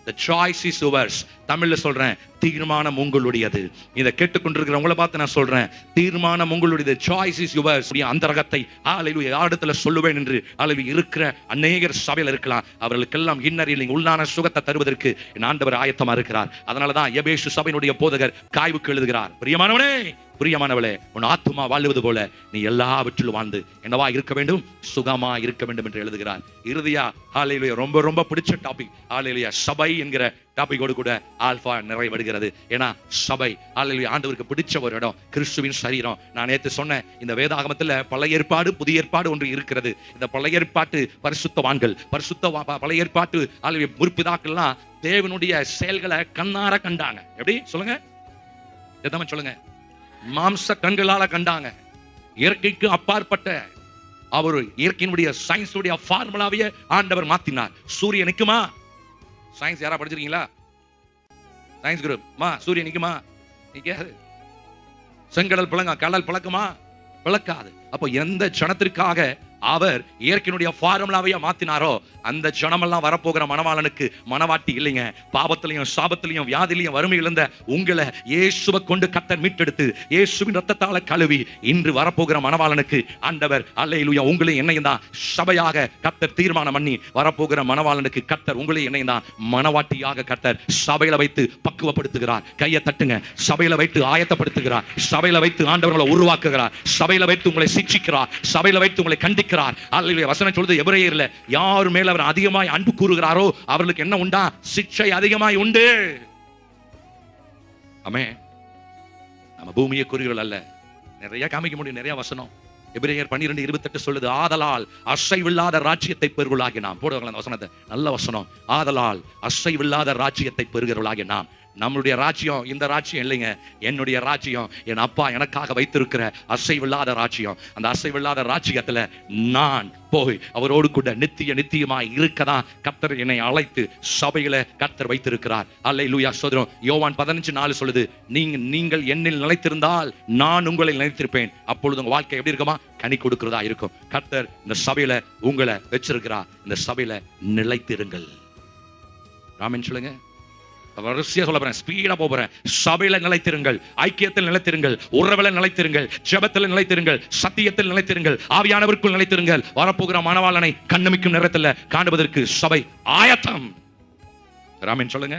the choice is yours. தமிழ்ல சொல்றேன், தீர்மானம் உங்களுடையது. இதை கேட்டுக்கொண்டிருக்கிறவங்கள பார்த்து நான் சொல்றேன், தீர்மானம் உங்களுடையது. choice is yours. அந்தரகத்தை ஹalleluya யாரிடத்துல சொல்லுவேன் என்று ஹalleluya இருக்கிற அநேகர் சபையில் இருக்கலாம். அவர்களுக்கெல்லாம் இன்னர் ஹீலிங், உள்ளான சுகத்தை தருவதற்கு என் ஆண்டவர் ஆயத்தமா இருக்கிறார். அதனாலதான் எபேசு சபையினுடைய போதகர் காய்வுக்கு எழுதுகிறார், பிரியமானவனே, பிரியமானவளே, உன் ஆத்துமா வாழ்வது போல நீ எல்லாவற்றிலும் வாழ்ந்து என்னவா இருக்க வேண்டும், சுகமா இருக்க வேண்டும் என்று எழுதுகிறார். இறுதியா ஹalleluya ரொம்ப ரொம்ப பிடிச்ச டாபிக் ஹalleluya சபை என்கிற டாபிக்கோடு கூட ஆல்பா நிறைவடைகிறது. ஏன்னா சபை ஹalleluya ஆண்டவருக்கு பிடிச்ச ஒரு இடம், கிறிஸ்துவின் சரீரம். நான் நேற்று சொன்னேன், இந்த வேதாகமத்துல பழைய ஏற்பாடு புதிய ஏற்பாடு ஒன்று இருக்கிறது. இந்த பழைய ஏற்பாட்டு பரிசுத்தவான்கள், பழைய ஏற்பாட்டு ஹalleluya முற்பிதாக்கள்லாம் தேவனுடைய செயல்களை கண்ணார கண்டாங்க. எப்படி சொல்லுங்க, எதாம சொல்லுங்க, மாம்ச கண்களால கண்டாங்க. இயற்கைக்கு அப்பாற்பட்ட அவர் இயற்கையினுடைய சயின்ஸுடைய ஃபார்முலாவையே ஆண்டவர் மாத்தினார். சூரியன் நிக்குமா? சயின்ஸ் யாரா படிச்சிருக்கீங்களா? சயின்ஸ் குரூப் சூரியன் நிக்குமா? நிக்காது. செங்கடல் பிளங்க, கடல் பிளக்குமா? பிளக்காது. அப்போ எந்த ஜனத்திற்காக அவர் இயற்கையினுடைய ஃபார்முலாவையே மாத்தினாரோ அந்த ஜனமெல்லாம் வரப்போகிற மணவாளனுக்கு மணவாட்டி இல்லைங்க. பாவத்திலையும் சாபத்திலையும் வியாதிலையும் வறுமை இழந்த உங்களை இயேசுவை கொண்டு கர்த்தர் மீட்டெடுத்து இயேசுவின் ரத்தத்தால கழுவி இன்று வரப்போகிற மணவாளனுக்கு ஆண்டவர் அல்லேலூயா உங்களையும் என்னையும் தான் சபையாக கர்த்தர் தீர்மானம் பண்ணி வரப்போகிற மணவாளனுக்கு கர்த்தர் உங்களையும் என்னையும் தான் மணவாட்டியாக கர்த்தர் சபையில வைத்து பக்குவப்படுத்துகிறார். கையை தட்டுங்க. சபையில வைத்து ஆயத்தப்படுத்துகிறார். சபையில வைத்து ஆண்டவர்களை உருவாக்குகிறார். சபையில வைத்து உங்களை சிக்ஷிக்கிறார். சபையில வைத்து உங்களை கண்டிக்கிறார். அல்லேலூயா. வசனம் சொல்லுது, எபிரேயர்ல யார் மேல் அவர் அதிகமாய் அன்பு கூறுகிறாரோ அவர்களுக்கு என்ன உண்டா? சிக்ஷை அதிகமாய் உண்டு. ஆமென். நம்ம பூமியை குறிகள் அல்ல, நிறைய காமிக்க முடியும், நிறைய வசனம். எபிரேயர் 12:28 சொல்லுது, ஆதலால் அசைவில்லாத ராஜ்யத்தை பெறுவர்களாகி நாம். போடுவாங்களா அந்த வசனத்தை? நல்ல வசனம். ஆதலால் அசைவில்லாத ராஜ்யத்தை பெறுகிறவர்களாகி நாம். நம்மளுடைய ராஜ்யம் இந்த ராஜ்யம் இல்லைங்க. என்னுடைய ராஜ்யம் என் அப்பா எனக்காக வைத்திருக்கிற அசைவில்லாத ராஜ்யம். அந்த அசைவில்லாத ராஜ்யத்துல நான் போய் அவரோடு கூட நித்தியமாய் இருக்கதான் கர்த்தர் என்னை அழைத்து சபையில கர்த்தர் வைத்திருக்கிறார். அல்லேலூயா. சோதரம் யோவான் 15:4 சொல்லுது, நீங்கள் என்னில் நிலைத்திருந்தால் நான் உங்களை நிலைத்திருப்பேன். அப்பொழுது உங்க வாழ்க்கை எப்படி இருக்குமா? கனி கொடுக்கிறதா இருக்கும். கர்த்தர் இந்த சபையில உங்களை வச்சிருக்கிறார். இந்த சபையில நிலைத்திருங்கள். ஆமென் சொல்லுங்க. வரிசையா சொல்ல போறேன், ஸ்பீடா போறேன். சபையில நிலைத்திருங்கள், ஐக்கியத்தில் நிலைத்திருங்கள், உறவுல நிலைத்திருங்கள், ஜெபத்தில் நிலைத்திருங்கள், சத்தியத்தில் நிலைத்திருங்கள், ஆவியானவருக்குள் நிலைத்திருங்கள். வரப்போகிற மணவாளனை கண்ணுமிக்கும் நேரத்தில் காணுவதற்கு சபை ஆயத்தம். ஆமென் சொல்லுங்க.